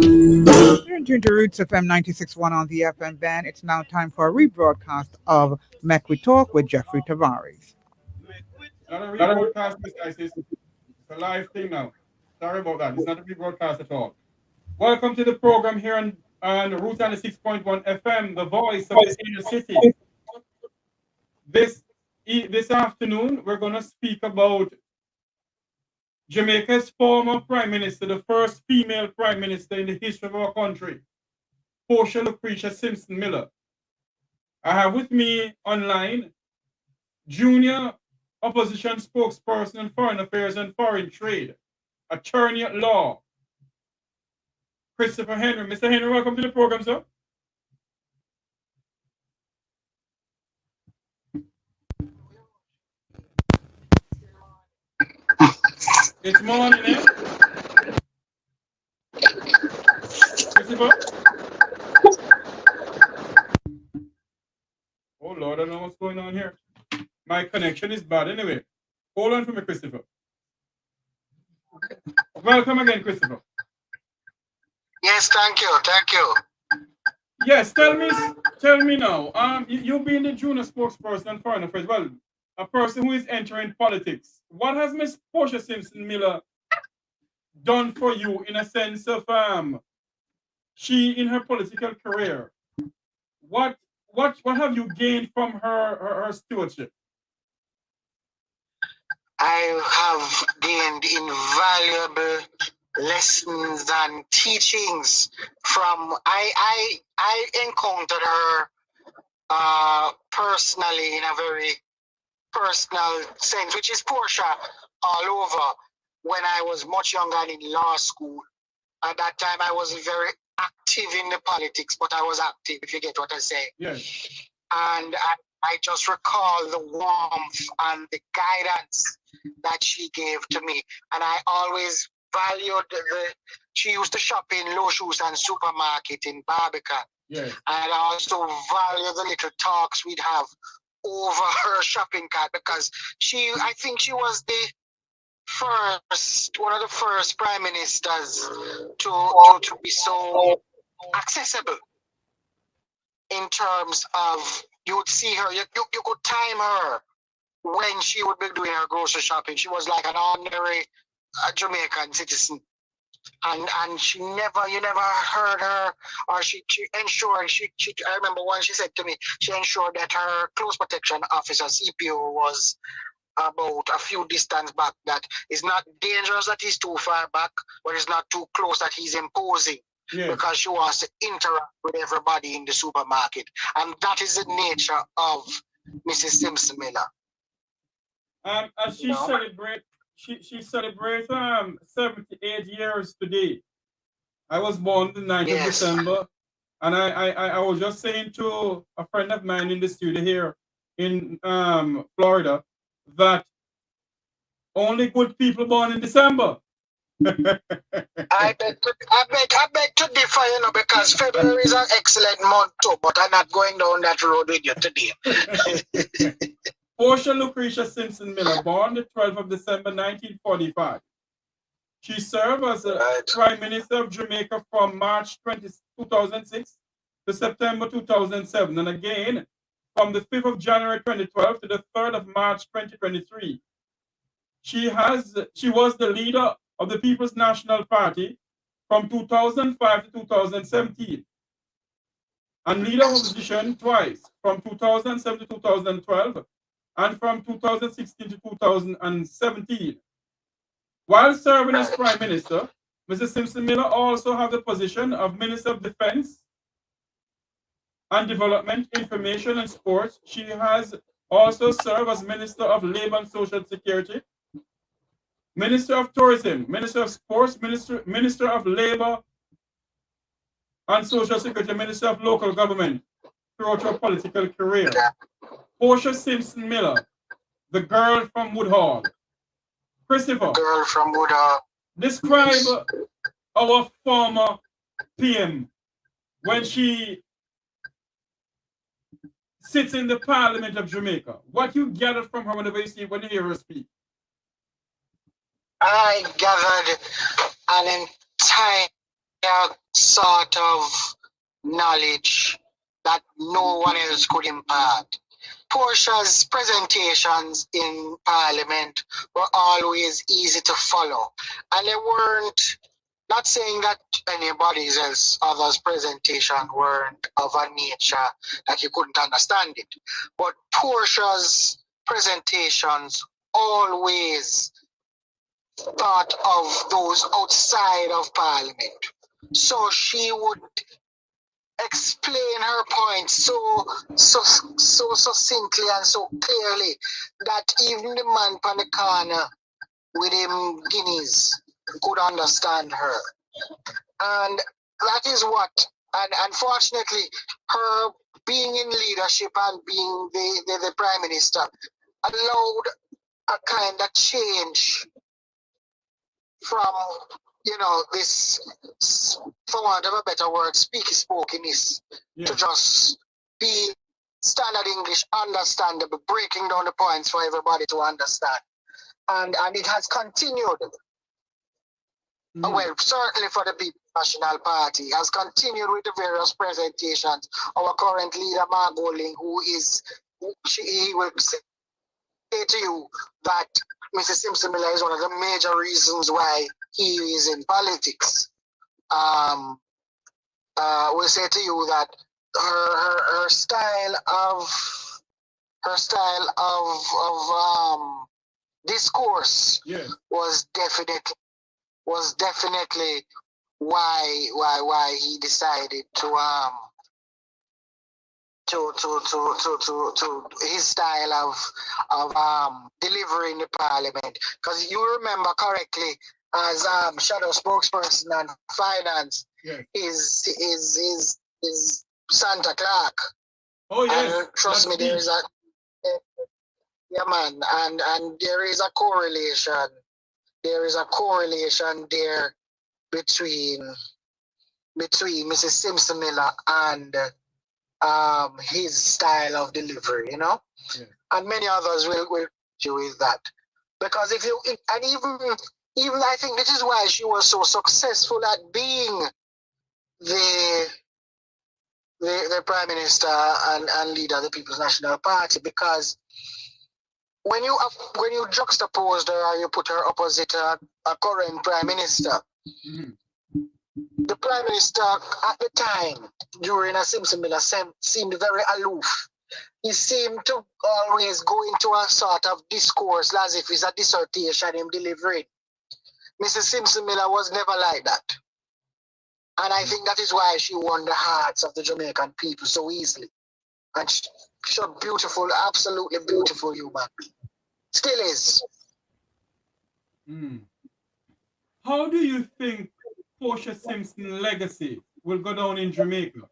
You're in tune to Roots FM 96.1 on the FM band. It's now time for a rebroadcast of Mech We Talk with Jeffrey Tavares. Not a rebroadcast, this guys. It's a live thing now. Sorry about that. It's not a rebroadcast at all. Welcome to the program here on Roots 96.1 FM, the voice of the inner city. This afternoon, we're going to speak about Jamaica's former Prime Minister, the first female Prime Minister in the history of our country, Portia Simpson Miller. I have with me online junior opposition spokesperson on foreign affairs and foreign trade, attorney at law, Christopher Henry. Mr. Henry, welcome to the program, sir. It's morning, eh? Christopher? Oh, Lord, I don't know what's going on here. My connection is bad anyway. Hold on for me, Christopher. Welcome again, Christopher. Yes, thank you. Yes, tell me now. You being the junior spokesperson on foreign affairs, well, a person who is entering politics. What has Miss Portia Simpson Miller done for you in a sense of she in her political career? What have you gained from her stewardship? I have gained invaluable lessons and teachings from. I encountered her personally in a very personal sense, which is Portia all over. When I was much younger and in law school, at that time I wasn't very active in the politics, but I was active, if you get what I say. Yes. And I just recall the warmth and the guidance that she gave to me. And I always valued she used to shop in Low Shoes and Supermarket in Barbican. Yes. And I also value the little talks we'd have over her shopping cart, because I think she was one of the first prime ministers to be so accessible in terms of, you would see her, you could time her when she would be doing her grocery shopping. She was like an ordinary Jamaican citizen. And you never heard her, or she ensured, I remember when she said to me, she ensured that her close protection officer, CPO, was about a few distance back, that is not dangerous that he's too far back, but it's not too close that he's imposing. Yes. Because she wants to interact with everybody in the supermarket. And that is the nature of Mrs. Simpson Miller. As she celebrates 78 years today. I was born the 9th of December, and I was just saying to a friend of mine in the studio here in Florida that only good people born in December. I beg to differ, because February is an excellent month too, but I'm not going down that road with you today. Portia Simpson Miller, born the 12th of December 1945. She served as Prime Minister of Jamaica from March 2006 to September 2007, and again from the 5th of January 2012 to the 3rd of March 2023. She was the leader of the People's National Party from 2005 to 2017, and leader of opposition twice, from 2007 to 2012, and from 2016 to 2017. While serving as Prime Minister, Mrs. Simpson Miller also has the position of Minister of Defense and Development, Information and Sports. She has also served as Minister of Labor and Social Security, Minister of Tourism, Minister of Sports, Minister of Labor and Social Security, Minister of Local Government throughout her political career. Portia Simpson Miller, the girl from Woodhall. Christopher, girl from Woodhall. Describe our former PM when she sits in the Parliament of Jamaica. What you gathered from her when you hear her speak? I gathered an entire sort of knowledge that no one else could impart. Portia's presentations in Parliament were always easy to follow, and they weren't, not saying that anybody's else others' presentation weren't of a nature that you couldn't understand it, but Portia's presentations always thought of those outside of Parliament. So she would explain her point so succinctly and so clearly that even the man on the corner with him guineas could understand her. And that is what, and unfortunately, her being in leadership and being the Prime Minister allowed a kind of change from, this, for want of a better word, spokenness to just be standard English, understandable, breaking down the points for everybody to understand. And it has continued. Well, certainly for the People's National Party, has continued with the various presentations. Our current leader, Mark Golding, he will say to you that Mrs. Simpson Miller is one of the major reasons why he is in politics. Will say to you that her style of discourse was definitely why he decided to his style of delivery in the Parliament. Because you remember correctly, as shadow spokesperson on finance, is Santa Clark. Oh yes, and trust me, there is a and there is a correlation. There is a correlation there between Mrs. Simpson Miller and his style of delivery, and many others will do with that. Because even I think this is why she was so successful at being the Prime Minister and leader of the People's National Party, because when you juxtapose her or you put her opposite a current Prime Minister, the Prime Minister at the time during a Simpson Miller seemed very aloof. He seemed to always go into a sort of discourse as if it's a dissertation him delivering. Mrs. Simpson Miller was never like that. And I think that is why she won the hearts of the Jamaican people so easily. And she's a beautiful, absolutely beautiful human being. Still is. How do you think Portia Simpson's legacy will go down in Jamaica?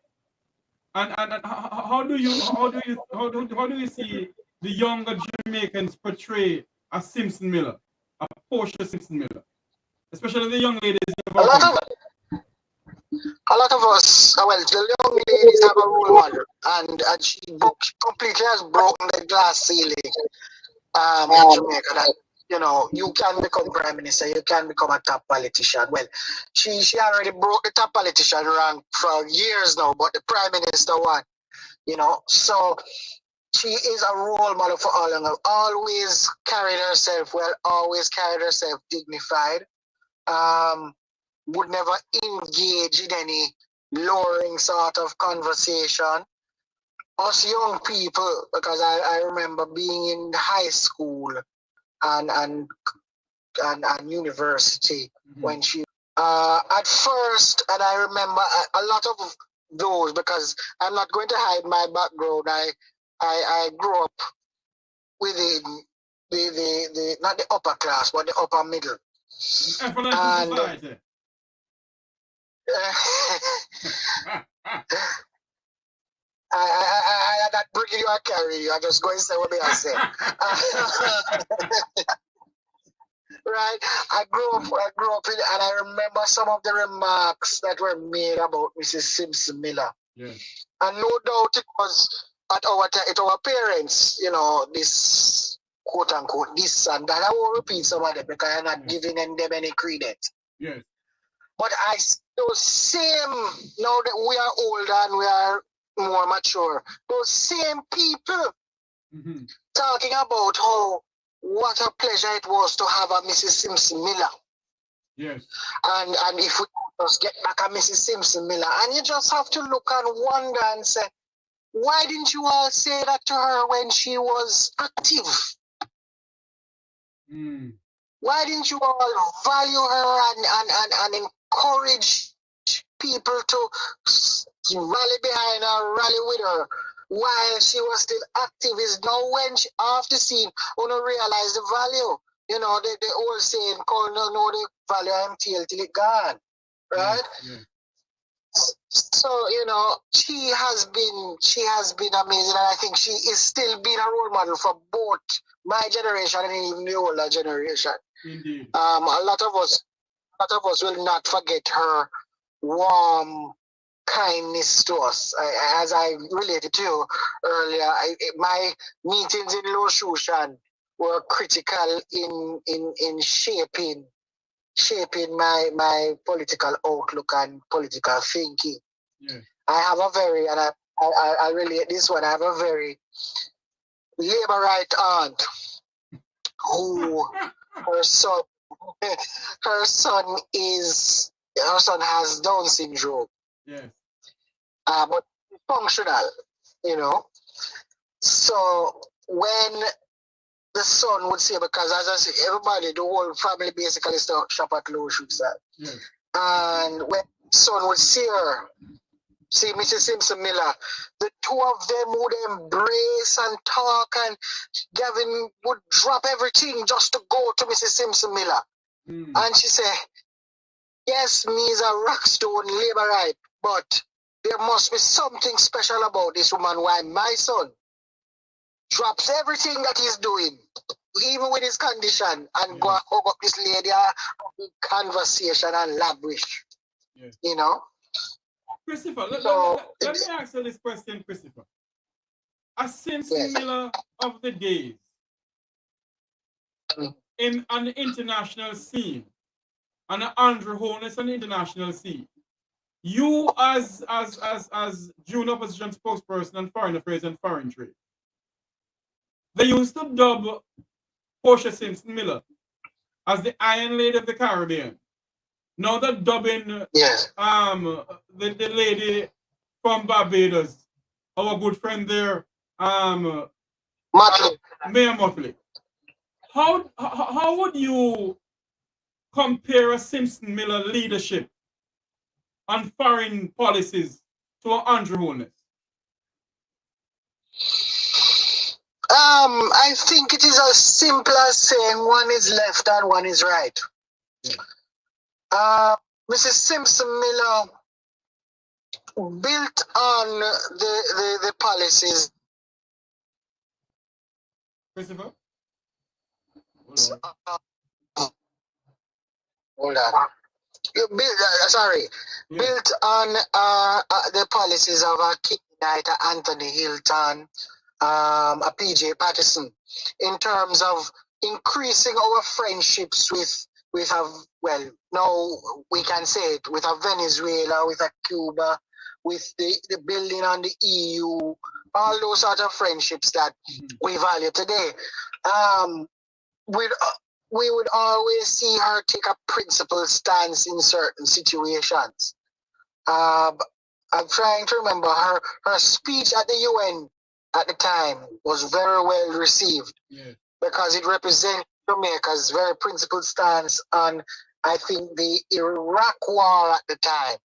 And how do you see the younger Jamaicans portray a Simpson Miller, a Portia Simpson Miller, especially the young ladies? A lot of us, well, the young ladies have a role model, and she completely has broken the glass ceiling in Jamaica. That you can become Prime Minister, you can become a top politician. Well, she already broke the top politician rank for years now, but the Prime Minister one, so she is a role model for all of them. Always carried herself well, always carried herself dignified. Would never engage in any lowering sort of conversation. Us young people, because I remember being in high school and university when she at first, and I remember a lot of those, because I'm not going to hide my background. I grew up within the not the upper class but the upper middle. And I not bringing you or carry you. I just go and say what I say. Right. I grew up in, and I remember some of the remarks that were made about Mrs. Simpson Miller. Yes. And no doubt it was at our parents, this quote unquote this and that. I won't repeat some of them because I'm not giving them any credit. Yes. But those same, now that we are older and we are more mature, those same people talking about how what a pleasure it was to have a Mrs. Simpson Miller. Yes. And if we just get back a Mrs. Simpson Miller, and you just have to look and wonder and say, why didn't you all say that to her when she was active? Why didn't you all value her and encourage people to rally behind her, rally with her while she was still active? Is now when she off the scene, you don't realize the value. You know, the old saying, call no the value until till it gone. Right? Yes. So, you know, she has been amazing, and I think she is still being a role model for both my generation and even the older generation. Indeed. A lot of us will not forget her warm kindness to us. As I related to you earlier, my meetings in Low Shushan were critical in shaping my political outlook and political thinking. Yes. I have a very, and I relate this one, I have a very Labourite aunt who her son has Down syndrome. Yes. But functional, you know. So when the son would say, because as I say, everybody, the whole family basically shop at Low Shoes. Yes. And when the son would see her, see Mrs. Simpson Miller, the two of them would embrace and talk, and Gavin would drop everything just to go to Mrs. Simpson Miller. And she said, yes, me is a rockstone Labourite, but there must be something special about this woman why my son drops everything that he's doing, even with his condition, and go and hug up this lady, conversation and lavish. You know? Christopher, let me ask you this question, Christopher. A Simpson Miller of the days in an international scene, and an Andrew Holness on the international scene. You as junior opposition spokesperson on foreign affairs and foreign trade, they used to dub Portia Simpson Miller as the Iron Lady of the Caribbean. Now they're dubbing the lady from Barbados, our good friend there, Mayor Motley. How would you compare a Simpson Miller leadership on foreign policies to Andrew Holness? I think it is as simple as saying one is left and one is right. Mrs. Simpson Miller built on the policies. Christopher? Hold on. Built on the policies of a King Knight, Anthony Hilton, a PJ Patterson, in terms of increasing our friendships with now we can say it, with a Venezuela, with a Cuba, with the building on the EU, all those sort of friendships that we value today. We would always see her take a principled stance in certain situations. I'm trying to remember her speech at the UN at the time was very well received because it represents Jamaica's very principled stance on, I think, the Iraq war at the time.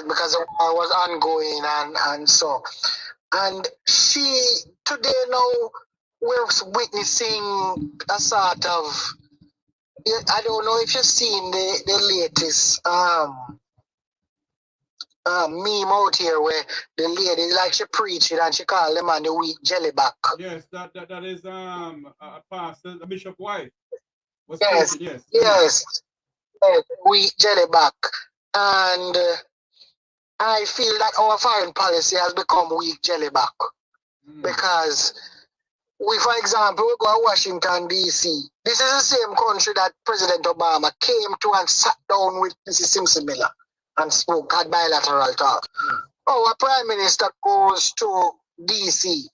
Because the war was ongoing and so. And she, today now, we're witnessing a sort of, I don't know if you've seen the latest meme out here where the lady, like, she preached it and she called the man the weak jellyback. Yes, that is a pastor, a bishop wife. Yes, weak jellyback. And I feel that our foreign policy has become weak jellyback because for example, we go to Washington, D.C. This is the same country that President Obama came to and sat down with Mrs. Simpson Miller and spoke, had bilateral talk. Our Prime Minister goes to D.C.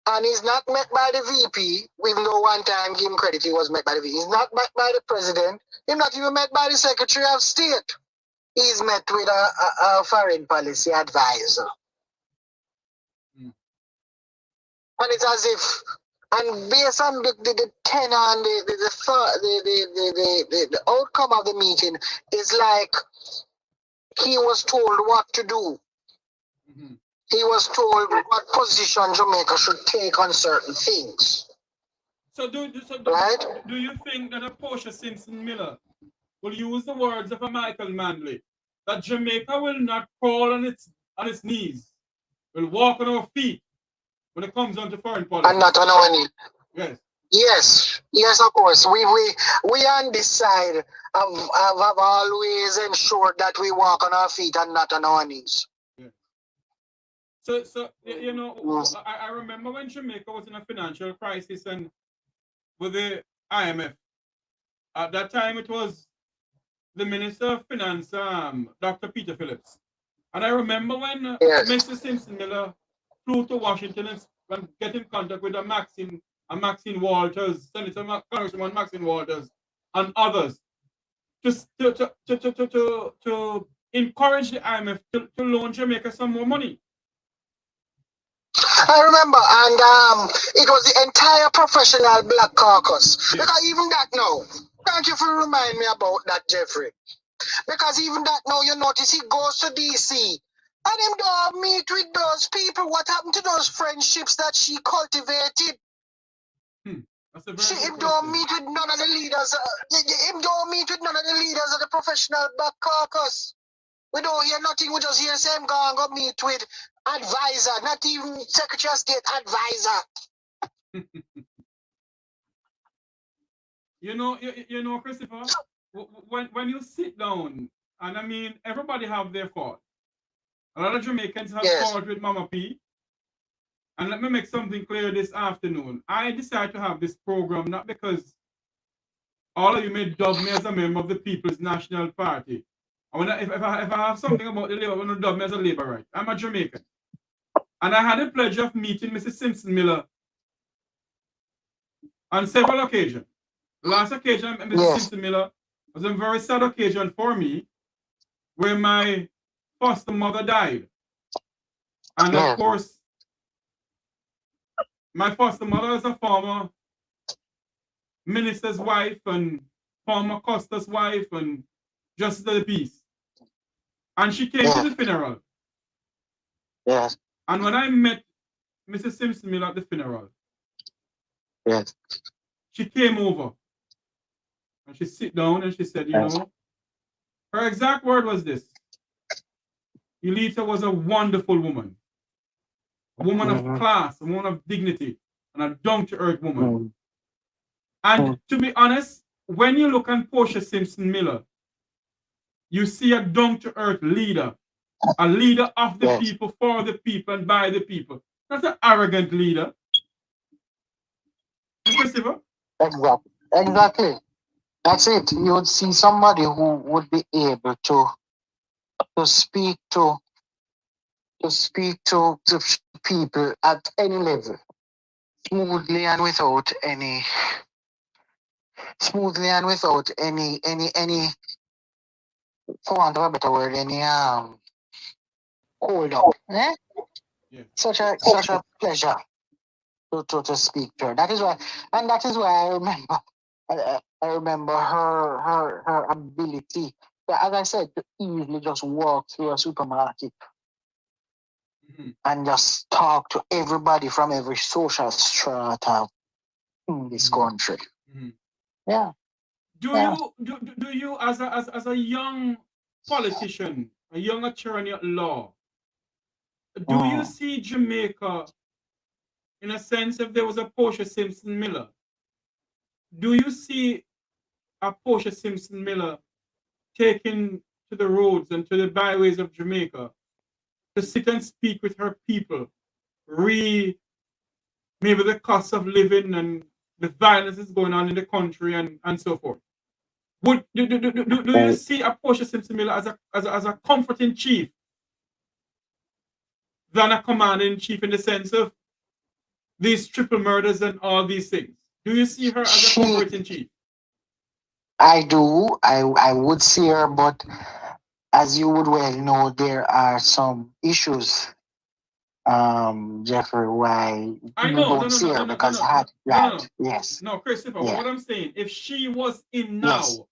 and he's not met by the VP, even though one time, give him credit, he was met by the VP. He's not met by the President. He's not even met by the Secretary of State. He's met with a foreign policy advisor. And it's as if, and based on the tenor and the outcome of the meeting, is like he was told what to do. He was told what position Jamaica should take on certain things. So do you think that a Portia Simpson Miller will use the words of a Michael Manley that Jamaica will not crawl on its knees, will walk on our feet when it comes on to foreign policy? And not on our knees. Yes. Yes, of course. We on this side have always ensured that we walk on our feet and not on our knees. So you know, I remember when Jamaica was in a financial crisis and with the IMF. At that time, it was the Minister of Finance, Dr. Peter Phillips. And I remember when Mr. Simpson Miller flew to Washington and get in contact with Maxine Walters, Senator Congresswoman Maxine Walters, and others, to encourage the IMF to loan Jamaica some more money. I remember, and it was the entire professional Black Caucus. Yes. Because even that now, thank you for reminding me about that, Jeffrey. Because even that now, you notice he goes to DC, and him don't meet with those people. What happened to those friendships that she cultivated? Him don't meet with none of the leaders. Him don't meet with none of the leaders of the professional Black Caucus. We don't hear nothing. We just hear him go and go meet with advisor, not even Secretary of State advisor. You know, Christopher, when you sit down, and I mean, everybody have their fault. A lot of Jamaicans have fault with Mama P. And let me make something clear this afternoon. I decided to have this program not because all of you may dub me as a member of the People's National Party. If I have something about the Labour, I want to dub me as a Labourite. I'm a Jamaican. And I had the pleasure of meeting Mrs. Simpson Miller on several occasions. The last occasion, Mrs. Simpson Miller was a very sad occasion for me, where my foster mother died. And of course, my foster mother is a former minister's wife and former Costa's wife and Justice of the Peace. And she came to the funeral. Yes. And when I met Mrs. Simpson Miller at the funeral, she came over and she sit down and she said, you know, her exact word was this: Elita was a wonderful woman, a woman of class, a woman of dignity, and a down-to-earth woman. And to be honest, when you look at Portia Simpson Miller, you see a down-to-earth leader, a leader of the people, for the people, and by the people. Not an arrogant leader. Christopher? Exactly. That's it. You would see somebody who would be able to speak to people at any level, smoothly and without any for want of a better word, any hold up. Such a pleasure to speak to her. That is why I remember her ability, as I said, to easily just walk through a supermarket and just talk to everybody from every social strata in this country. Yeah. Do you as a young politician, a young attorney at law, do you see Jamaica, in a sense, if there was a Portia Simpson Miller, do you see a Portia Simpson Miller taking to the roads and to the byways of Jamaica to sit and speak with her people, maybe the cost of living and the violence is going on in the country and so forth. Do you see a Portia Simpson Miller as a comforting chief than a commander in chief in the sense of these triple murders and all these things? Do you see her as a comforting chief? I do. I would see her, but as you would well know, there are some issues, Jeffrey, why I you know, don't see her because yes. No, Christopher, Yeah. what I'm saying, if she was in Yes. now,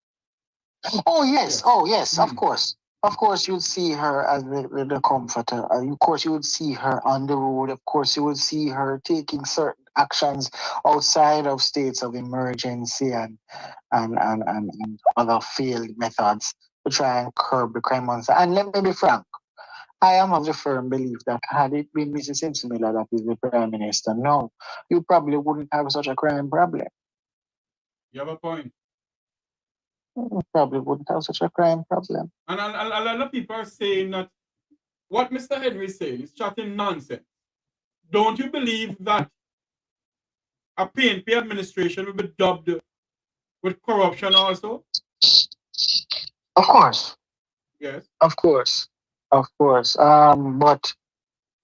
Oh yes. Yes. Oh yes. Of Mm. course. Of course, you'd see her as the comforter. Of course, you would see her on the road. Of course, you would see her taking certain actions outside of states of emergency and other failed methods to try and curb the crime monster. And let me be frank, I am of the firm belief that had it been Mrs. Simpson Miller that is the Prime Minister, no, you probably wouldn't have such a crime problem. You have a point. You probably wouldn't have such a crime problem. And a lot of people are saying that what Mr. Henry is saying is chatting nonsense. Don't you believe that a PNP administration will be dubbed with corruption also? Of course. Yes. Of course. Of course. But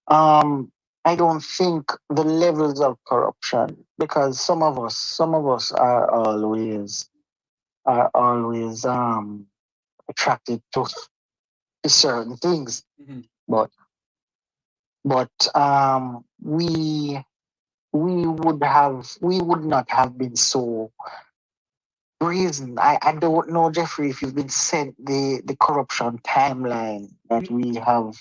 I don't think the levels of corruption, because some of us are always attracted to certain things. Mm-hmm. But we would not have been so brazen. I don't know, Jeffrey, if you've been sent the corruption timeline that we have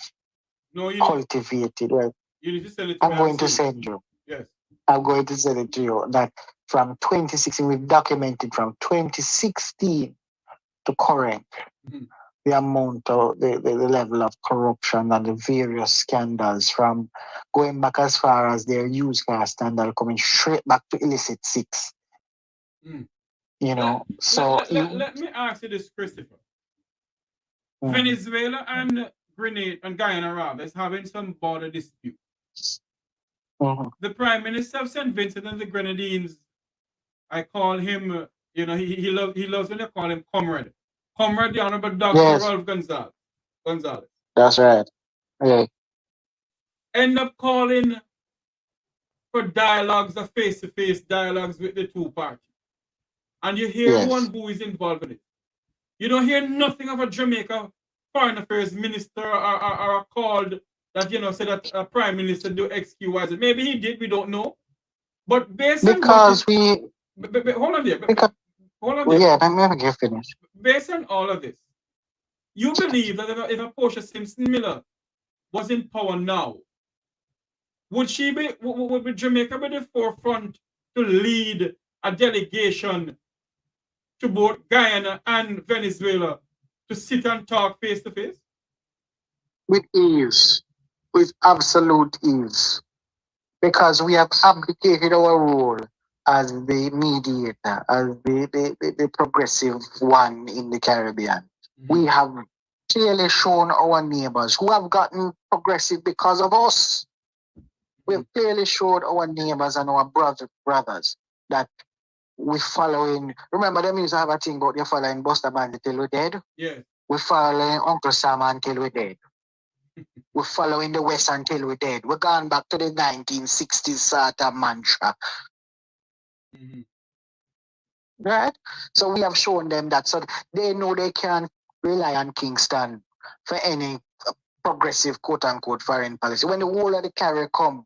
No, cultivated. Well, you need to send it to I'm me. going to send you. Yes. I'm going to send it to you that from 2016, we've documented from 2016 to current Mm-hmm. the amount of the level of corruption and the various scandals, from going back as far as their used car scandal, coming straight back to illicit six. Mm. You know, let me ask you this, Christopher. Mhm. Venezuela and Guyana rather is having some border dispute. Mhm. The Prime Minister of St. Vincent and the Grenadines, I call him, he loves when they call him Comrade. Comrade, the Honorable Dr. Yes, Rolf Gonzalez. that's right. Yeah. End up calling for dialogues or face-to-face dialogues with the two parties. And you hear who Yes. and who is involved in it. You don't hear nothing of a Jamaica foreign affairs minister or called that, said that a prime minister do XQYZ. Maybe he did, we don't know. But based on what Because we hold on there. because Hold on there. yeah, let me get finished. Based on all of this, you believe that if a Portia Simpson Miller was in power now, would Jamaica be the forefront to lead a delegation to both Guyana and Venezuela to sit and talk face to face? With ease, with absolute ease, because we have abdicated our role as the mediator, as the progressive one in the Caribbean. Mm-hmm. We have clearly shown our neighbors who have gotten progressive because of us. We have clearly showed our neighbors and our brothers that we following. Remember, them used to have a thing about you following Buster Bandy till we're dead. Yes. We following Uncle Sam until we're dead. We're following the West until we're dead. We're gone back to the 1960s sort of mantra. Mm-hmm. Right? So we have shown them that, so they know they can rely on Kingston for any progressive quote unquote foreign policy. When the whole of the CARICOM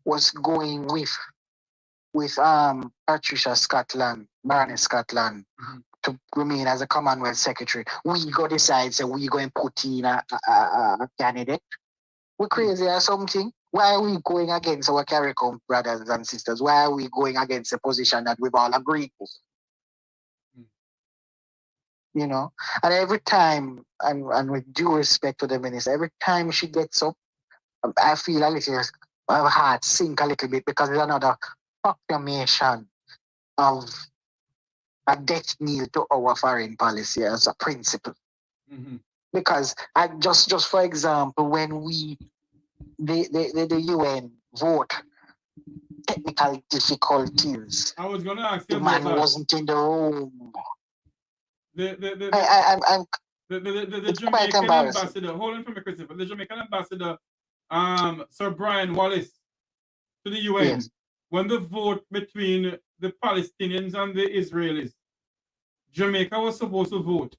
was going with Patricia Scotland, Baroness Scotland, Mm-hmm. to remain as a Commonwealth Secretary, we go decide, so we going to put in a candidate. We're crazy or something. Why are we going against our CARICOM brothers and sisters? Why are we going against a position that we've all agreed to? You know, and every time, and with due respect to the minister, every time she gets up, I feel a little, my heart sink a little bit, because it's another proclamation of a death knell to our foreign policy as a principle. Mm-hmm. Because just for example, when the UN vote technical difficulties. I was gonna ask you The about man that. wasn't in the room. I'm the It's quite Jamaican embarrassing. ambassador. Hold on for me, Christopher. The Jamaican ambassador, Sir Brian Wallace, to the UN, Yes. when the vote between the Palestinians and the Israelis, Jamaica was supposed to vote.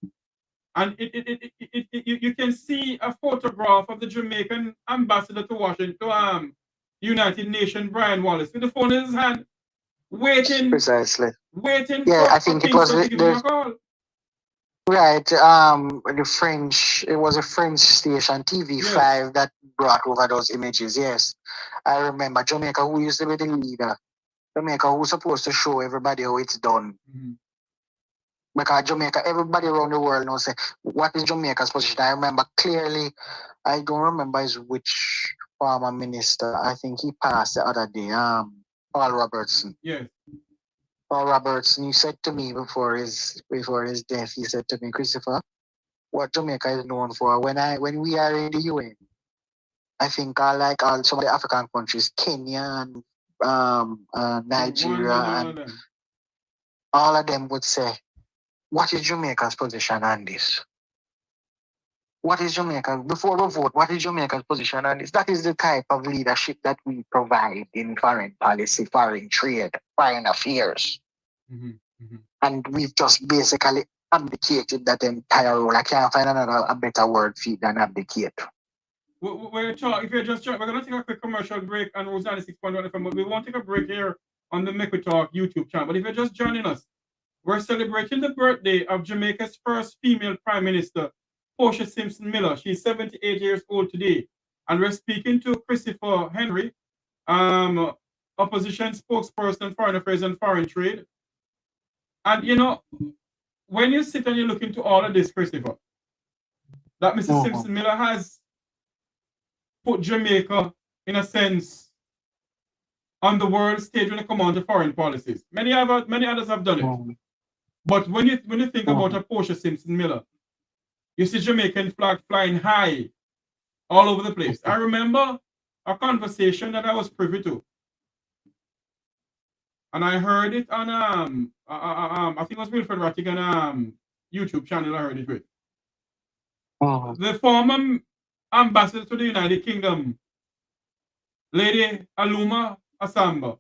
And you can see a photograph of the Jamaican ambassador to Washington, United Nations, Brian Wallace, with the phone in his hand, waiting Precisely. waiting Yeah, I for think it was Kingston to give him a call. right. The French. It was a French station, TV5, Yes. that brought over those images. Yes, I remember Jamaica, who used to be the leader. Jamaica, who's supposed to show everybody how it's done. Mm-hmm. Because Jamaica, everybody around the world knows what is Jamaica's position. I remember clearly. I don't remember which former minister. I think he passed the other day. Paul Robertson. Yes. Paul Robertson. He said to me before his death. He said to me, Christopher, what Jamaica is known for. When we are in the UN, I think like all some of the African countries, Kenya and Nigeria, and all of them would say, what is Jamaica's position on this? What is Jamaica? Before we vote, what is Jamaica's position on this? That is the type of leadership that we provide in foreign policy, foreign trade, foreign affairs. Mm-hmm. Mm-hmm. And we've just basically abdicated that entire role. I can't find a better word for it than abdicate. If you're just we're going to take a quick commercial break on Rosanna 6.1 FM, but we won't take a break here on the Make We Talk YouTube channel. But if you're just joining us, we're celebrating the birthday of Jamaica's first female Prime Minister, Portia Simpson Miller. She's 78 years old today. And we're speaking to Christopher Henry, opposition spokesperson, foreign affairs and foreign trade. And you know, when you sit and you look into all of this, Christopher, that Mrs. Simpson Miller has put Jamaica, in a sense, on the world stage when it comes on to foreign policies. Many others have done it. But when you think about a Portia Simpson Miller, you see Jamaican flag flying high all over the place. I remember a conversation that I was privy to. And I heard it on I think it was Wilfred Rattigan YouTube channel I heard it with. The former ambassador to the United Kingdom, Lady Aluma Asamba,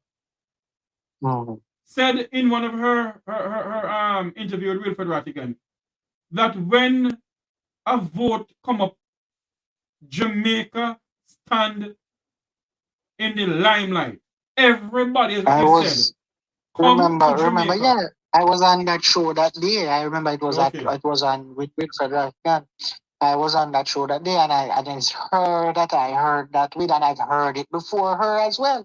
said in one of her interview with Wilfred Rattigan that when a vote come up, Jamaica stand in the limelight. Everybody is what you said. Remember, yeah. I was on that show that day. I remember it was on with Wilfred Rattigan. I was on that show that day, and I just heard that with, and I've heard it before her as well.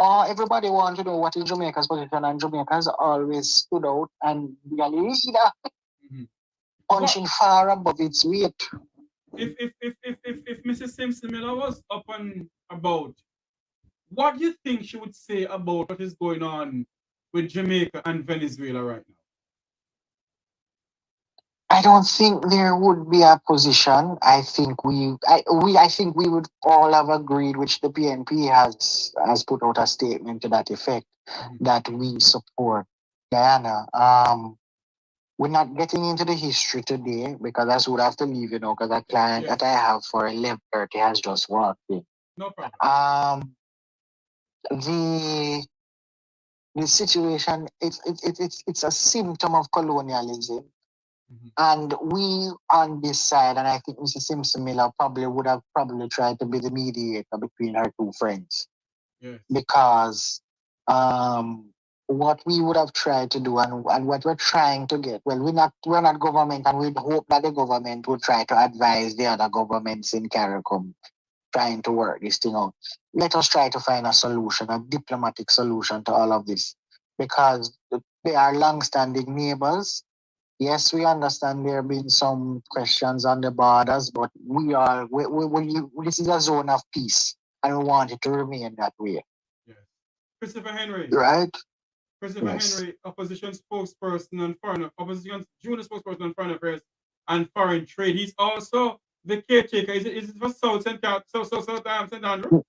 Everybody wants to know what is Jamaica's position, and Jamaica has always stood out and be a leader, punching far above its weight. If Mrs. Simpson Miller was up and about, what do you think she would say about what is going on with Jamaica and Venezuela right now? I don't think there would be a position. I think we would all have agreed, which the PNP has put out a statement to that effect, that we support Guyana. We're not getting into the history today because I would have to leave, because that client that I have for 11:30 has just walked in. No problem. The situation, it's a symptom of colonialism. And we on this side, and I think Mrs. Simpson Miller would have tried to be the mediator between her two friends. Yes. Because what we would have tried to do and what we're trying to get, well, we're not government, and we'd hope that the government would try to advise the other governments in CARICOM trying to work this thing out. Let us try to find a solution, a diplomatic solution to all of this. Because they are long-standing neighbors. Yes, we understand there have been some questions on the borders, but this is a zone of peace, and we want it to remain that way. Yes. Christopher Henry. Right? Christopher Henry, opposition spokesperson on opposition junior spokesperson on foreign affairs and foreign trade. He's also the caretaker. Is it for South St. Andrew?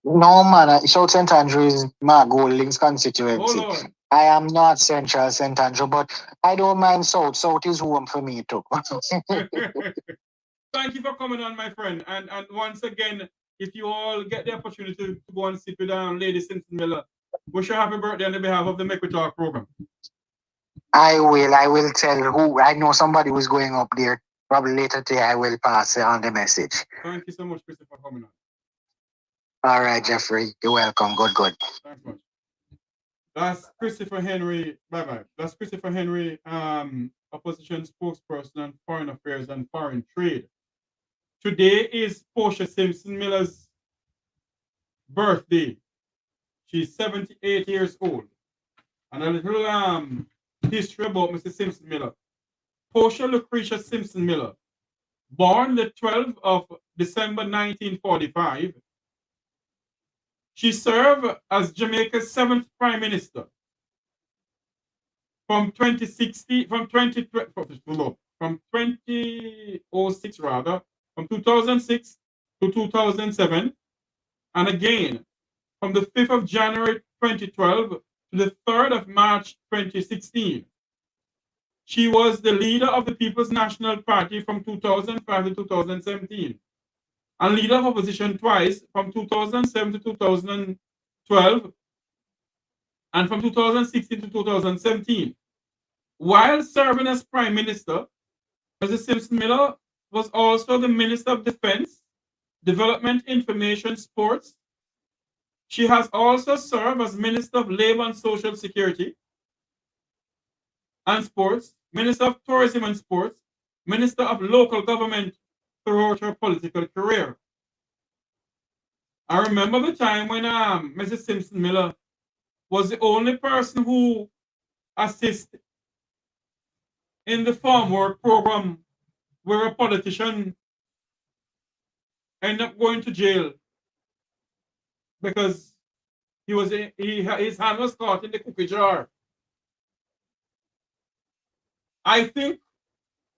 No, man. South St. Andrew is my Goldings Oh constituency. Lord. I am not Central St. Andrew, but I don't mind South. South is home for me too. Thank you for coming on, my friend. And once again, if you all get the opportunity to go and sit with Lady Simpson Miller, wish her happy birthday on the behalf of the Make We Talk program. I will. I will tell who. I know somebody who's going up there. Probably later today, I will pass on the message. Thank you so much, Christopher, for coming on. All right, Jeffrey. You're welcome. Good, good. Thanks much. That's Christopher Henry. Bye bye. That's Christopher Henry, opposition spokesperson on foreign affairs and foreign trade. Today is Portia Simpson Miller's birthday. She's 78 years old. And a little history about Mrs. Simpson Miller. Portia Lucretia Simpson Miller, born the 12th of December 1945. She served as Jamaica's 7th Prime Minister from 2016, from 2006 rather, from 2006 to 2007, and again from the 5th of January 2012 to the 3rd of March 2016. She was the leader of the People's National Party from 2005 to 2017, and leader of opposition twice from 2007 to 2012, and from 2016 to 2017. While serving as Prime Minister, Mrs. Simpson Miller was also the Minister of Defense, Development, Information, Sports. She has also served as Minister of Labor and Social Security and Sports, Minister of Tourism and Sports, Minister of Local Government throughout her political career. I remember the time when Mrs. Simpson Miller was the only person who assisted in the farm work program where a politician ended up going to jail because his hand was caught in the cookie jar. I think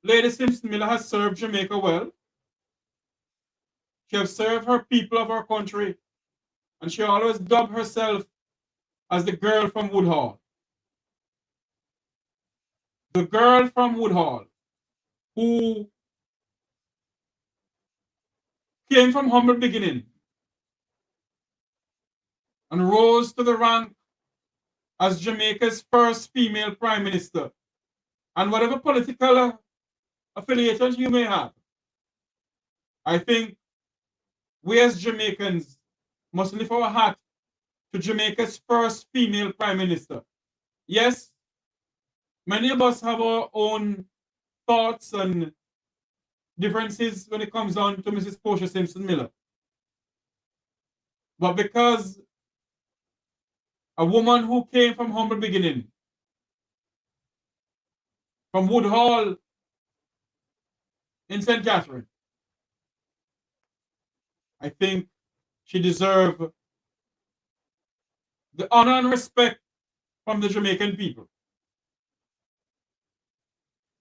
Lady Simpson Miller has served Jamaica well. She has served her people of her country, and she always dubbed herself as the girl from Woodhall. The girl from Woodhall who came from humble beginning and rose to the rank as Jamaica's first female prime minister. And whatever political affiliations you may have, I think we as Jamaicans must lift our hat to Jamaica's first female prime minister. Yes, many of us have our own thoughts and differences when it comes down to Mrs. Portia Simpson Miller. But because a woman who came from humble beginning, from Woodhall in St. Catherine, I think she deserves the honor and respect from the Jamaican people.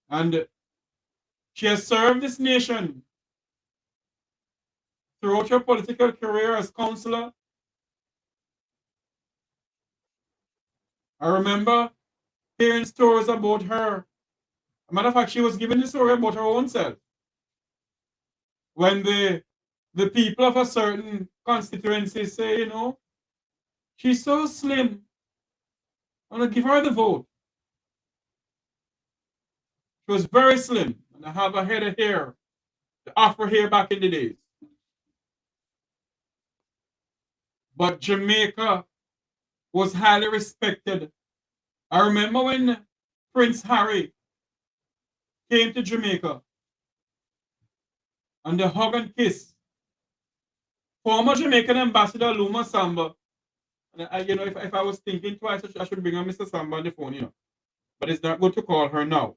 And she has served this nation throughout her political career as councillor. I remember hearing stories about her. As a matter of fact, she was given the story about her own self. When the people of a certain constituency say, you know, she's so slim, I'm going to give her the vote. She was very slim, and I have a head of hair, the afro hair back in the days. But Jamaica was highly respected. I remember when Prince Harry came to Jamaica and the hug and kiss. Former Jamaican ambassador Luma Samba, and you know, if I was thinking twice, I should bring on Mr. Samba on the phone, you know. But it's not good to call her now.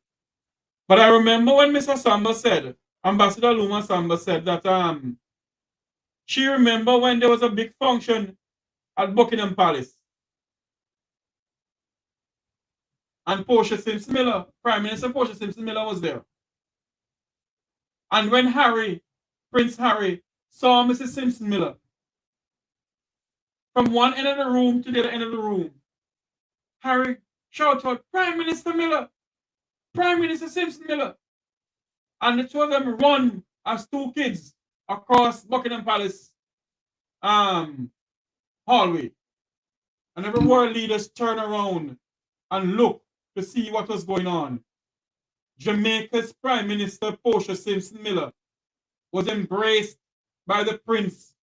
But I remember when Mr. Samba said, Ambassador Luma Samba said that she remember when there was a big function at Buckingham Palace. And Portia Simpson Miller, Prime Minister Portia Simpson Miller was there. And when Prince Harry, saw Mrs. Simpson Miller, from one end of the room to the other end of the room. Harry shouted out, Prime Minister Miller, Prime Minister Simpson Miller. And the two of them run as two kids across Buckingham Palace hallway. And every world leaders turn around and look to see what was going on. Jamaica's Prime Minister Portia Simpson Miller was embraced by the Prince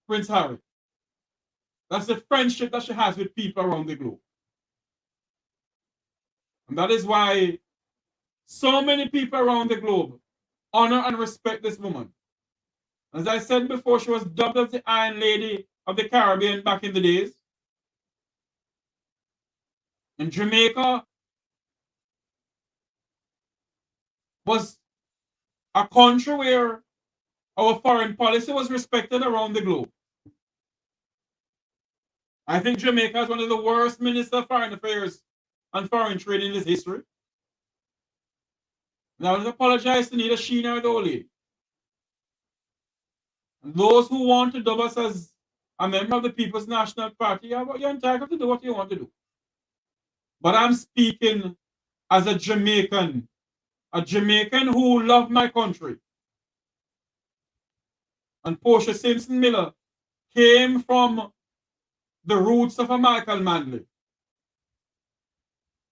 Harry. That's the friendship that she has with people around the globe. And that is why so many people around the globe honor and respect this woman. As I said before, she was dubbed as the Iron Lady of the Caribbean back in the days. And Jamaica was a country where our foreign policy was respected around the globe. I think Jamaica is one of the worst ministers of foreign affairs and foreign trade in its history. And I would apologize to neither she nor the old lady. And those who want to dub us as a member of the People's National Party, you're entitled to do what you want to do. But I'm speaking as a Jamaican who loves my country. And Portia Simpson Miller came from the roots of a Michael Manley,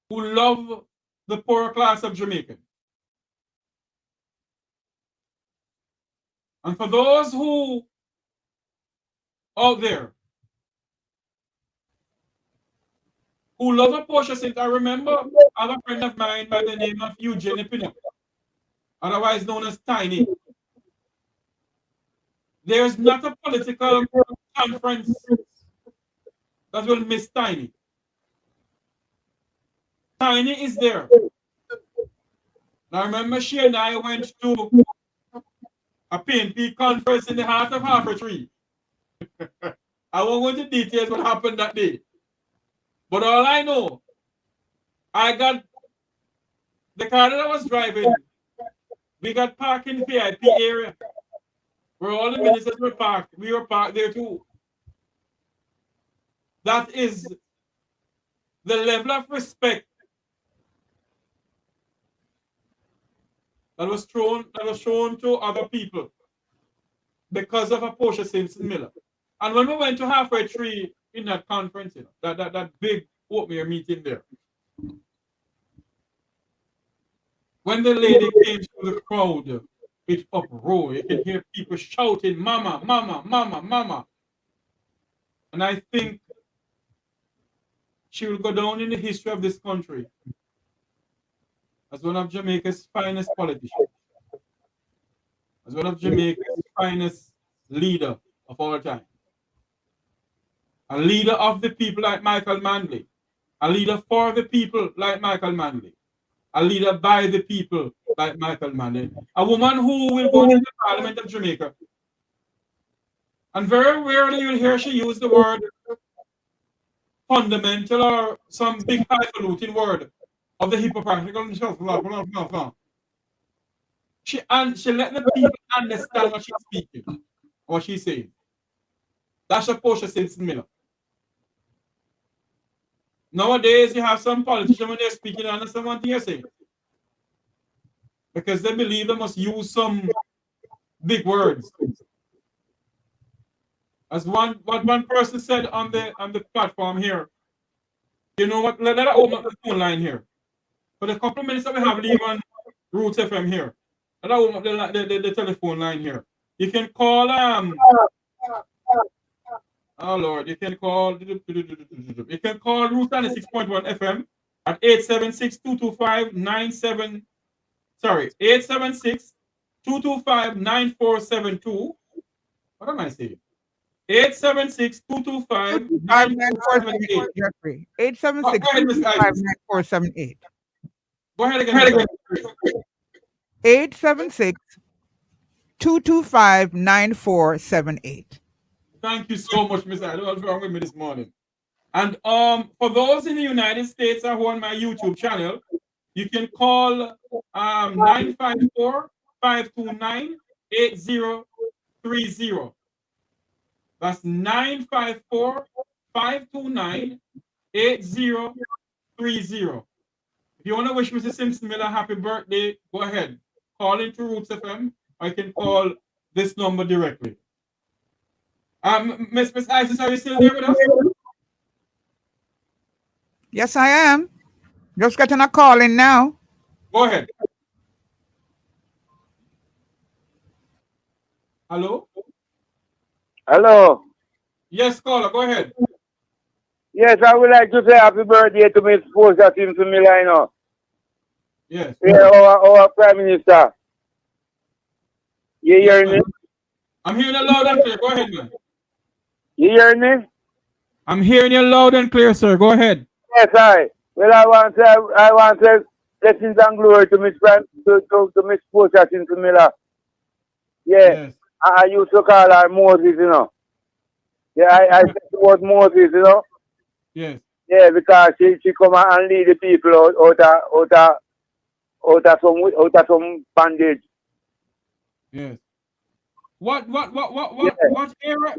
who loved the poorer class of Jamaican. And for those who out there who love a Portia Simpson, I remember I have a friend of mine by the name of Eugene Pinnock, otherwise known as Tiny. There's not a political conference that will miss Tiny. Tiny is there. I remember she and I went to a PNP conference in the heart of Halfway Tree. I won't go into details what happened that day. But all I know, I got the car that I was driving. We got parked in the VIP area where all the ministers were parked. We were parked there too. That is the level of respect that was shown to other people because of a Portia Simpson Miller. And when we went to Halfway Tree in that conference, that big oatmeal meeting there, when the lady came through the crowd, it uproar. You can hear people shouting, Mama, Mama, Mama, Mama. And I think she will go down in the history of this country as one of Jamaica's finest politicians, as one of Jamaica's finest leader of all time. A leader of the people like Michael Manley, a leader for the people like Michael Manley, a leader by the people like Michael Manley, a woman who will go to the Parliament of Jamaica. And very rarely you'll hear she use the word fundamental or some big highfalutin word of the hypocritical. She let the people understand what she's speaking, what she's saying. That's a Portia Simpson Miller. Nowadays, you have some politicians when they're speaking, understand what they're saying. Because they believe they must use some big words. As what one person said on the platform here, you know what? Let us open up the phone line here. For the couple of minutes that we have leave on Roots FM here, let us open up the telephone line here. You can call oh Lord, you can call Roots 96.1 FM at 876-225-97. Sorry, 876-225-9472. What am I saying? 876-225-9478. Jeffrey. 876-225-9478. Go ahead again. 876-225-9478. Thank you so much, Mr. I don't know what's wrong with me this morning. And for those in the United States who are on my YouTube channel, you can call 954-529-8030. That's 954-529-8030. If you want to wish Mrs. Simpson Miller happy birthday, go ahead. Call into Roots FM, or you can call this number directly. Miss Isis, are you still there with us? Yes, I am. Just getting a call in now. Go ahead. Hello? Hello. Yes, caller, go ahead. Yes, I would like to say happy birthday to Miss Portia Simpson Miller, you know. Yes. Yeah, our Prime Minister. You Yes, hear man. me? I'm hearing you loud and clear. Go ahead, man. You hear me? I'm hearing you loud and clear, sir. Go ahead. Yes, I. Well, I want to say blessings and glory to Miss to Miss Portia Simpson Miller. Yeah. Yes. I used to call her Moses, you know. Yeah, I said the word Moses, you know. Yes. Yeah, because she come and lead the people out of some bondage. Yes. What Yeah. era?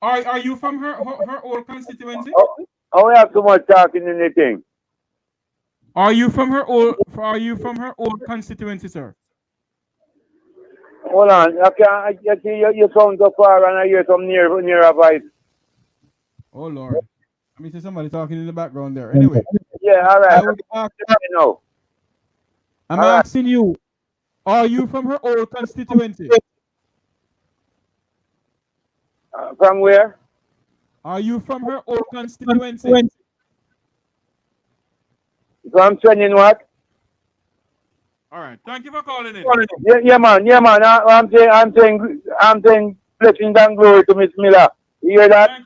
Are you from her old constituency? Oh, we have too much talking in the thing. Are you from her old constituency, sir? Hold on, you sound so far and I hear some near voice. Oh Lord. Let me see somebody talking in the background there. Anyway. Yeah, all right. No. I'm All right. asking you, are you from her old constituency? From where? Are you from her old constituency? From training what? All right. Thank you for calling in. Yeah, man. I'm saying blessings and glory to Miss Miller. You hear that?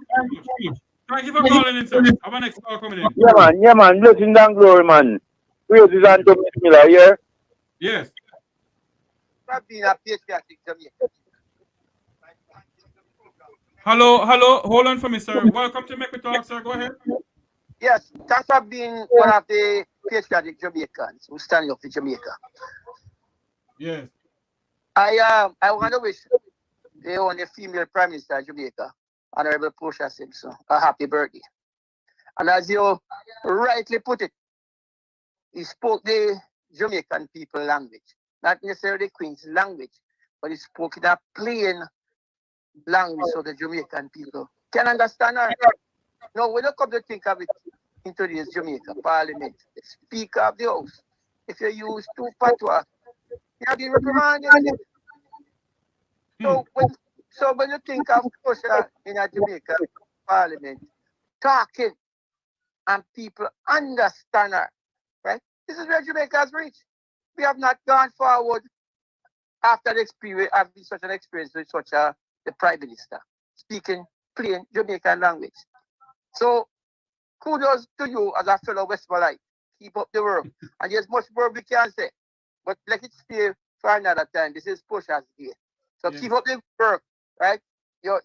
Thank you for calling in, sir. Have a next call coming in. Yeah, man. Blessings and glory, man. Praises unto Miss Miller, yeah? Yes. Hello. Hold on for me, sir. Welcome to Make Me Talk, sir. Go ahead. Yes, thanks for being one of the patriotic Jamaicans who stand up for Jamaica. Yes. I want to wish the only female Prime Minister of Jamaica, Honorable Portia Simpson, a happy birthday. And as you rightly put it, he spoke the Jamaican people language, not necessarily the Queen's language, but he spoke in a plain language so the Jamaican people can understand her. No, we don't come to think of it in today's Jamaica Parliament. The Speaker of the House, if you use too patois, you have been reprimanded. So when you think of Portia in a Jamaica Parliament talking and people understand her, right? This is where Jamaica has reached. We have not gone forward after the experience, having such an experience with the Prime Minister speaking plain Jamaican language. So kudos to you as a fellow Westmoreland. Keep up the work. And there's much more we can say. But let it stay for another time. This is Portia's day. So keep up the work, right? Your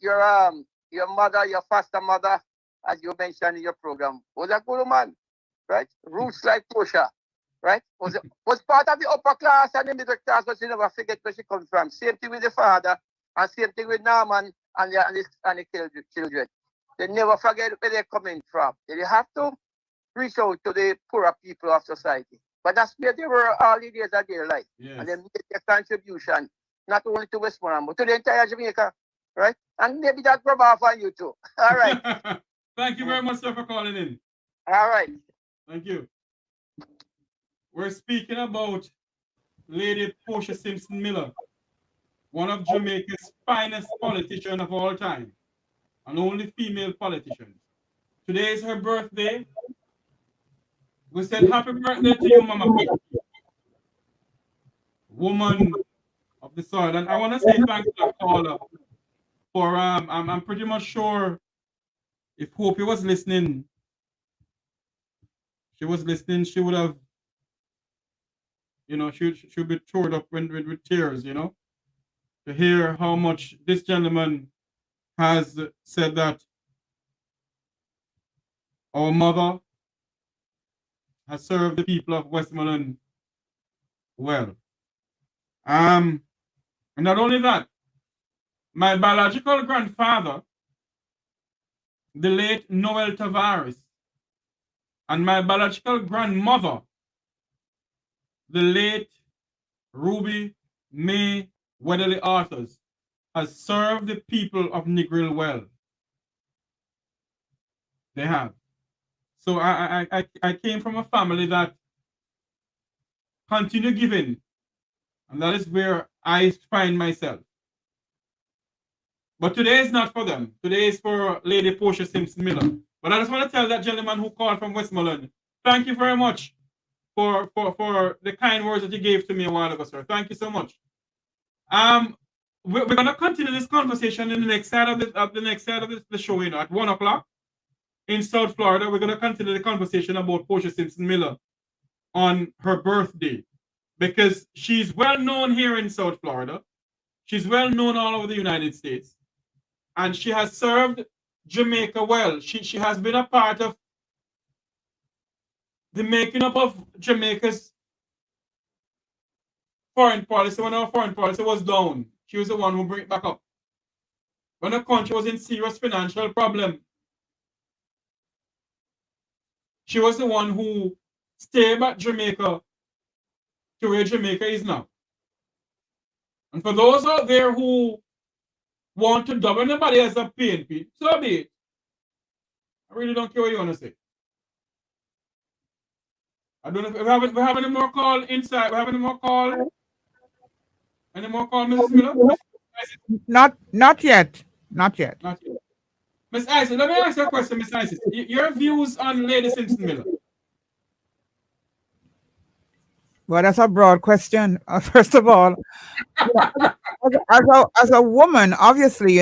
mother, your foster mother, as you mentioned in your program, was a good woman, right? Roots like Portia, right? Was part of the upper class and the middle class, but she never forget where she comes from. Same thing with the father, and same thing with Norman and the children. They never forget where they're coming from. They have to reach out to the poorer people of society. But that's where they were all the days of their life. Yes. And they made their contribution, not only to Westmoreland, but to the entire Jamaica, right? And maybe that rub off on you too. All right. Thank you very much, sir, for calling in. All right. Thank you. We're speaking about Lady Portia Simpson Miller, one of Jamaica's finest politicians of all time, and only female politician. Today is her birthday. We said happy birthday to you, Mama P, woman of the soil. And I want to say thanks to the caller for I'm pretty much sure if Hope was listening, she would have, she'd be toured up with tears, to hear how much this gentleman has said that our mother has served the people of Westmoreland well. And not only that, My biological grandfather, the late Noel Tavares, and my biological grandmother, the late Ruby May Weatherly Arthurs, has served the people of Negril well. They have. So I came from a family that continue giving, and that is where I find myself. But today is not for them. Today is for Lady Portia Simpson Miller. But I just want to tell that gentleman who called from Westmoreland, thank you very much for the kind words that you gave to me a while ago, sir. Thank you so much. We're gonna continue this conversation in the next side of the show, at 1 o'clock in South Florida. We're gonna continue the conversation about Portia Simpson Miller on her birthday, because she's well known here in South Florida. She's well known all over the United States, and she has served Jamaica well. She has been a part of the making up of Jamaica's foreign policy. When our foreign policy was down, she was the one who brought it back up. When the country was in serious financial problem, she was the one who stayed back Jamaica to where Jamaica is now. And for those out there who want to double anybody as a PNP, so be it. I really don't care what you want to say. I don't know if we have any more call inside. We have any more call? Any more call, Mrs. Miller? Not yet. Not yet. Not yet. Miss Isis, let me ask you a question, Miss Isis. Your views on Lady Simpson Miller? Well, that's a broad question. First of all, as a woman, obviously,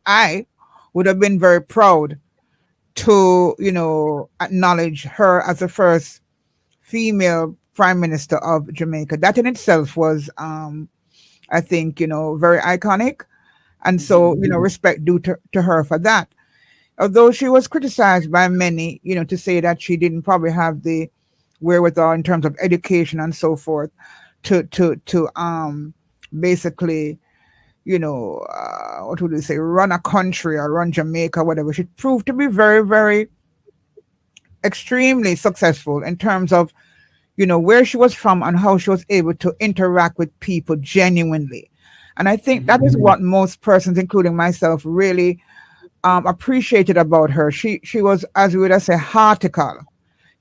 I would have been very proud to, acknowledge her as the first female prime minister of Jamaica. That in itself was, I think, very iconic. And so, respect due to her for that. Although she was criticized by many, to say that she didn't probably have the wherewithal in terms of education and so forth to basically, what would we say, run a country or run Jamaica, whatever. She proved to be very, very extremely successful in terms of, where she was from and how she was able to interact with people genuinely. And I think that is what most persons, including myself, really appreciated about her. She was, as we would say, heartical,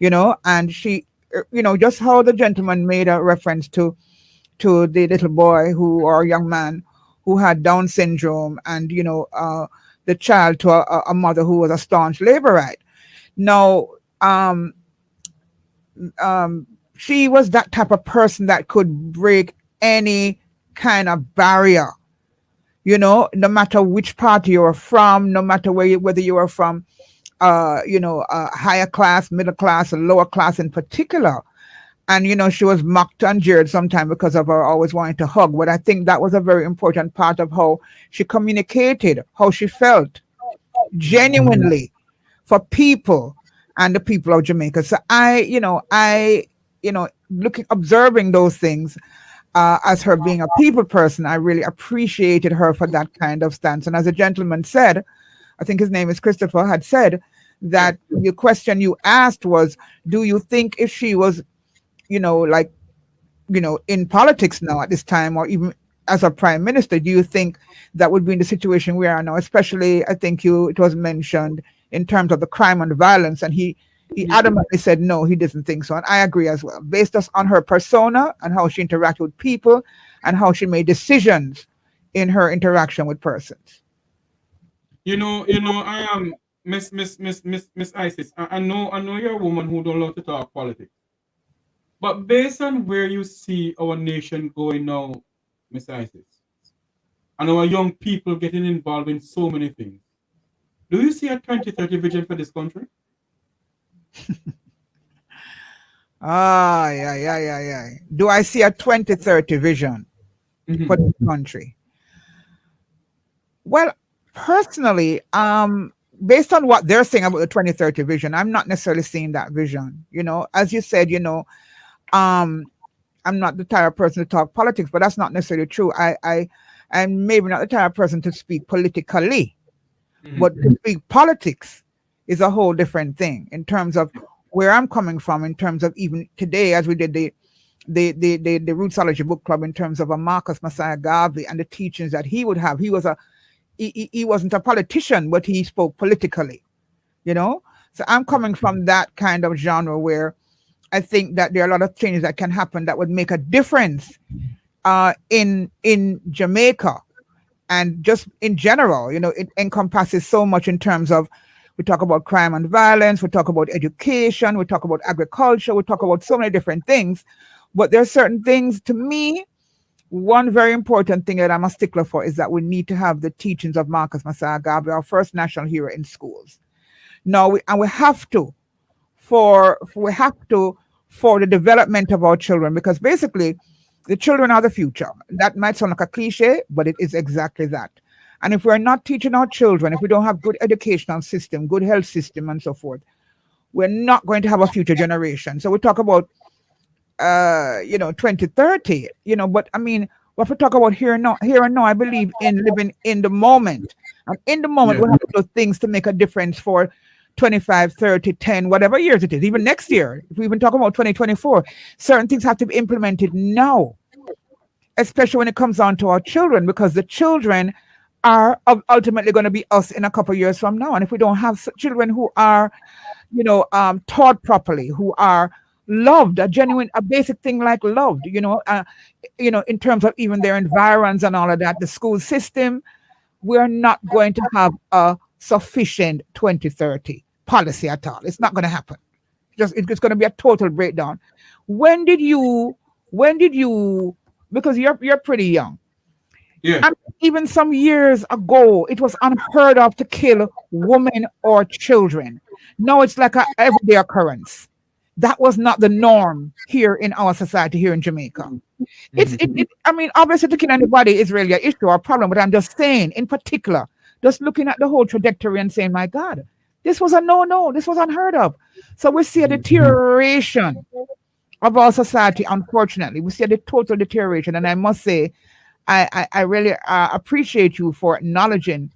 and she, just how the gentleman made a reference to the little boy or young man who had Down syndrome, and the child to a mother who was a staunch laborite. Now, she was that type of person that could break any kind of barrier, no matter which party you were from, no matter whether you were from higher class, middle class, and lower class in particular. And she was mocked and jeered sometimes because of her always wanting to hug. But I think that was a very important part of how she communicated, how she felt genuinely for people and the people of Jamaica. So observing those things as her being a people person, I really appreciated her for that kind of stance. And as a gentleman said, I think his name is Christopher, had said that the question you asked was, do you think if she was, in politics now at this time, or even as a prime minister, do you think that would be in the situation we are now? Especially, I think it was mentioned in terms of the crime and violence, and he adamantly said no, he doesn't think so. And I agree as well, based on her persona and how she interacted with people and how she made decisions in her interaction with persons. I am Miss Isis. I know you're a woman who don't love to talk politics. But based on where you see our nation going now, Miss Isis, and our young people getting involved in so many things, do you see a 2030 vision for this country? Yeah. Do I see a 2030 vision for this country? Well, personally, based on what they're saying about the 2030 vision, I'm not necessarily seeing that vision. As you said, I'm not the type of person to talk politics, but that's not necessarily true. and maybe not the type of person to speak politically, but to Mhm. speak politics is a whole different thing in terms of where I'm coming from, in terms of even today, as we did the Rootsology book club, in terms of a Marcus Messiah Garvey and the teachings that he would have. He wasn't a politician, but he spoke politically, you know. So I'm coming from that kind of genre where I think that there are a lot of changes that can happen that would make a difference in Jamaica and just in general. You know, it encompasses so much in terms of, we talk about crime and violence, we talk about education, we talk about agriculture, we talk about so many different things. But there are certain things, to me, one very important thing that I'm a stickler for is that we need to have the teachings of Marcus Messiah Garvey, our first national hero, in schools. Now, we have to, for the development of our children, because basically the children are the future. That might sound like a cliche, but it is exactly that. And if we're not teaching our children, if we don't have good educational system, good health system, and so forth, we're not going to have a future generation. So we talk about 2030, but I mean, what we talk about here and now, I believe in living in the moment. And in the moment, Yeah. we have to do things to make a difference for 25, 30, 10, whatever years it is, even next year. If we even talk about 2024, certain things have to be implemented now, especially when it comes down to our children, because the children are ultimately going to be us in a couple of years from now. And if we don't have children who are, taught properly, who are loved, a basic thing like loved, in terms of even their environs and all of that, the school system, we're not going to have a sufficient 2030 policy at all. It's not going to happen. It's going to be a total breakdown. When did you, because you're pretty young. Yeah. And even some years ago, it was unheard of to kill women or children. Now it's like a everyday occurrence. That was not the norm here in our society here in Jamaica. I mean, obviously to kill anybody is really an issue or a problem, but I'm just saying, in particular, just looking at the whole trajectory and saying, my God, this was a no, this was unheard of. So we see a deterioration of our society, unfortunately. We see the total deterioration. And I must say, I really appreciate you for acknowledging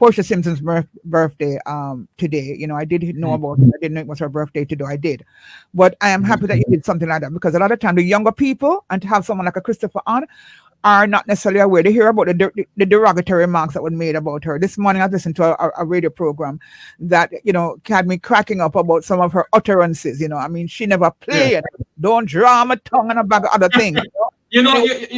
Portia Simpson's birthday today. I did know about it. I didn't know it was her birthday today. I did. But I am happy that you did something like that, because a lot of time the younger people, and to have someone like a Christopher on, are not necessarily aware. They hear about the derogatory remarks that were made about her. This morning I listened to a radio program that, had me cracking up about some of her utterances. I mean, she never Yeah. played. Don't draw my tongue and a bag of other things. Anyway,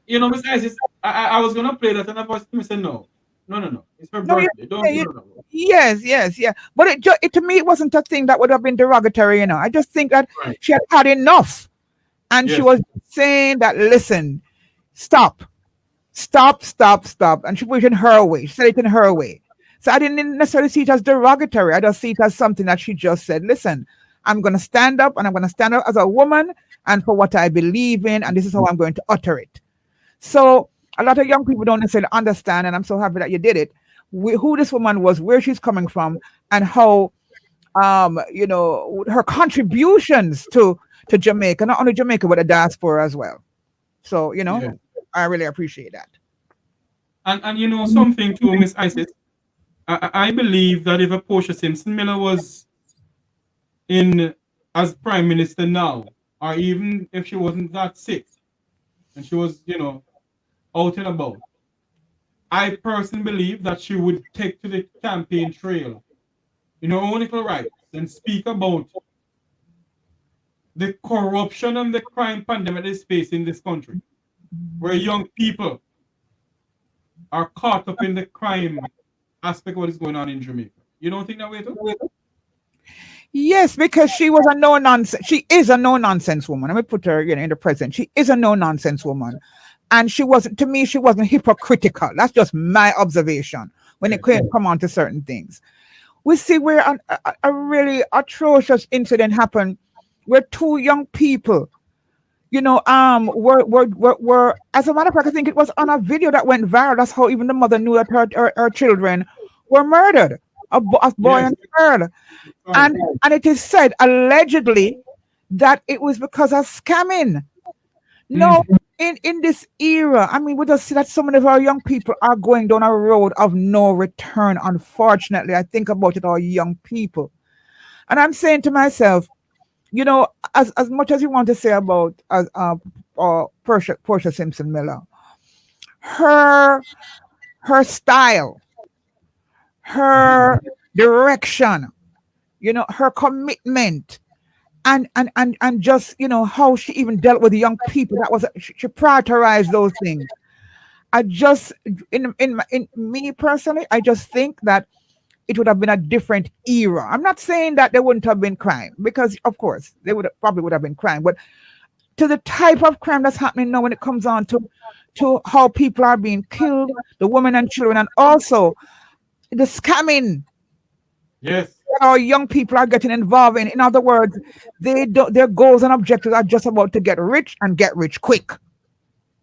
Miss Isis, I was gonna play that, and I was gonna say no, no. It's her no, birthday. Don't yeah, no. yes, yeah. But to me, it wasn't a thing that would have been derogatory. I just think that Right. she had had enough, and she Yes. was saying that, listen, stop, stop, and she put it in her way. She said it in her way. So I didn't necessarily see it as derogatory. I just see it as something that she just said, listen, I'm going to stand up, and I'm going to stand up as a woman and for what I believe in, and this is how I'm going to utter it. So a lot of young people don't necessarily understand, and I'm so happy that you did it, who this woman was, where she's coming from, and how her contributions to Jamaica, not only Jamaica but the diaspora as well. So Yeah. I really appreciate that. And something too, Miss Isis. I believe that if a Portia Simpson Miller was in as prime minister now, or even if she wasn't that sick and she was, out and about, I personally believe that she would take to the campaign trail in her own equal rights and speak about the corruption and the crime pandemic that is facing this country, where young people are caught up in the crime aspect of what is going on in Jamaica. You don't think that way too? Yes, because she was a no nonsense. She is a no nonsense woman. Let me put her, in the present. She is a no nonsense woman, and she wasn't. To me, she wasn't hypocritical. That's just my observation when it come on to certain things. We see where a really atrocious incident happened, where two young people, were, as a matter of fact, I think it was on a video that went viral. That's how even the mother knew that her children were murdered, a boy Yes. and a girl. Right. And it is said allegedly that it was because of scamming. No, Mhm. in this era, I mean, we just see that so many of our young people are going down a road of no return. Unfortunately, I think about it, our young people, and I'm saying to myself, you know, as much as you want to say about Portia Simpson Miller, her her style, her direction, you know, her commitment, and just, you know, how she even dealt with the young people. That was, she prioritized those things. I just, in me personally, I just think that it would have been a different era. I'm not saying that there wouldn't have been crime, because of course there probably would have been crime, but to the type of crime that's happening now, when it comes on to how people are being killed, the women and children, and also the scamming Yes. that our young people are getting involved in. In other words, they don't, their goals and objectives are just about to get rich and get rich quick.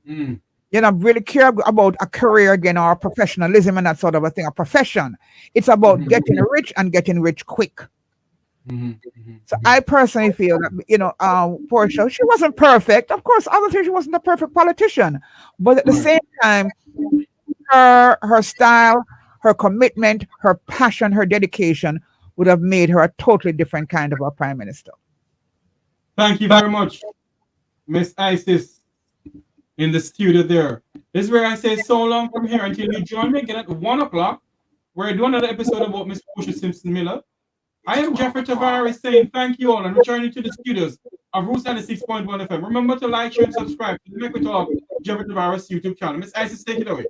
Mm. You know, really care about a career again, or professionalism and that sort of a thing, a profession. It's about getting rich and getting rich quick. So I personally feel that, you know, Portia, she wasn't perfect. Of course, obviously she wasn't a perfect politician, but at the same time, her style, her commitment, her passion, her dedication would have made her a totally different kind of a prime minister. Thank you very much, Miss Isis, in the studio there. This is where I say so long from here until you join me again at 1 o'clock, where I do another episode about Miss Portia Simpson Miller. I am Jeffrey Tavares saying thank you all and returning to the studios of Roots 96.1 FM. Remember to like, share, and subscribe to the Make We Talk Jeffrey Tavares YouTube channel. Miss Isis, take it away.